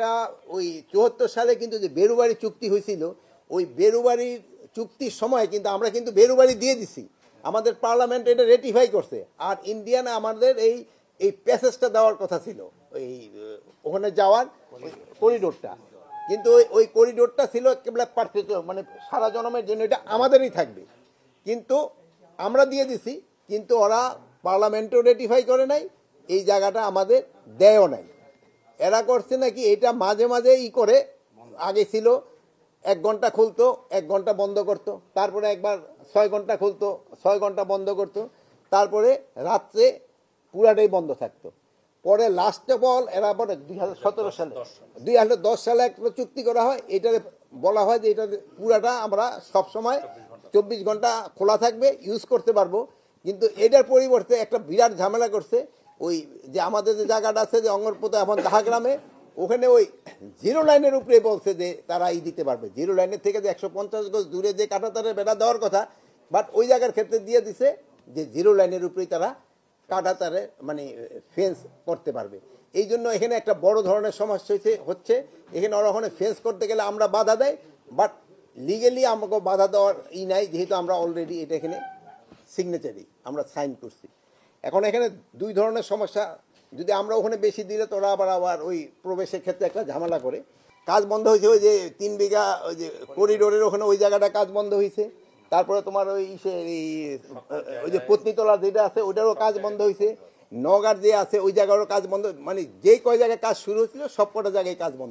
একটা ওই 74 সালে কিন্তু যে বেরুবাড়ি চুক্তি হয়েছিল, ওই বেরুবাড়ির চুক্তির সময় কিন্তু আমরা কিন্তু বেরুবাড়ি দিয়ে দিছি, আমাদের পার্লামেন্ট এটা রেটিফাই করছে। আর ইন্ডিয়ান আমাদের এই এই প্যাসেজটা দেওয়ার কথা ছিল, ওই ওখানে যাওয়ার করিডোরটা, কিন্তু ওই ওই করিডোরটা ছিল একেবারে পারফেক্ট, মানে সারা জনমের জন্য এটা আমাদেরই থাকবে। কিন্তু আমরা দিয়ে দিছি, কিন্তু ওরা পার্লামেন্টও রেটিফাই করে নাই, এই জায়গাটা আমাদের দেয়ও নাই। এরা করছে নাকি এটা মাঝে মাঝে করে, আগে ছিল 1 ঘন্টা খুলতো 1 ঘন্টা বন্ধ করতো, তারপরে একবার 6 ঘন্টা খুলতো 6 ঘন্টা বন্ধ করতো, তারপরে রাত্রে পুরাটাই বন্ধ থাকতো। পরে লাস্ট অফ অল এরা পরে 2017 সালে 2010 সালে একটা চুক্তি করা হয়, এটা বলা হয় যে এটা পুরাটা আমরা সবসময় 24 ঘন্টা খোলা থাকবে, ইউজ করতে পারবো। কিন্তু এটার পরিবর্তে একটা বিরাট ঝামেলা করছে, ওই যে আমাদের যে জায়গাটা আছে যে অঙ্গরপোতা এখন দাহাগ্রামে, ওখানে ওই জিরো লাইনের উপরে বলছে যে তারা দিতে পারবে, জিরো লাইনের থেকে যে 150 গজ দূরে যে কাঁটাতারের বেড়া দেওয়ার কথা, বাট ওই জায়গার ক্ষেত্রে দিয়ে দিছে যে জিরো লাইনের উপরেই তারা কাঁটাতারে মানে ফেন্স করতে পারবে। এই জন্য এখানে একটা বড় ধরনের সমস্যা হচ্ছে। এখানে ওরা ওখানে ফেন্স করতে গেলে আমরা বাধা দেয়, বাট লিগেলি আমাকে বাধা দেওয়ার নাই, যেহেতু আমরা অলরেডি এটা এখানে সিগনেচারি আমরা সাইন করছি। এখন এখানে 2 ধরনের সমস্যা, যদি আমরা ওখানে বেশি দিলে তোরা আবার ওই প্রবেশের ক্ষেত্রে একটা ঝামেলা করে। কাজ বন্ধ হয়েছে, ওই যে 3 বিঘা ওই যে করিডোরের ওখানে ওই জায়গাটা কাজ বন্ধ হয়েছে। তারপরে তোমার ওই যে পত্নীতলা যেটা আছে ওইটারও কাজ বন্ধ হয়েছে। নগার যে আছে ওই জায়গারও কাজ বন্ধ, মানে যে কয় জায়গায় কাজ শুরু হয়েছিল সব কটা জায়গায় কাজ বন্ধ।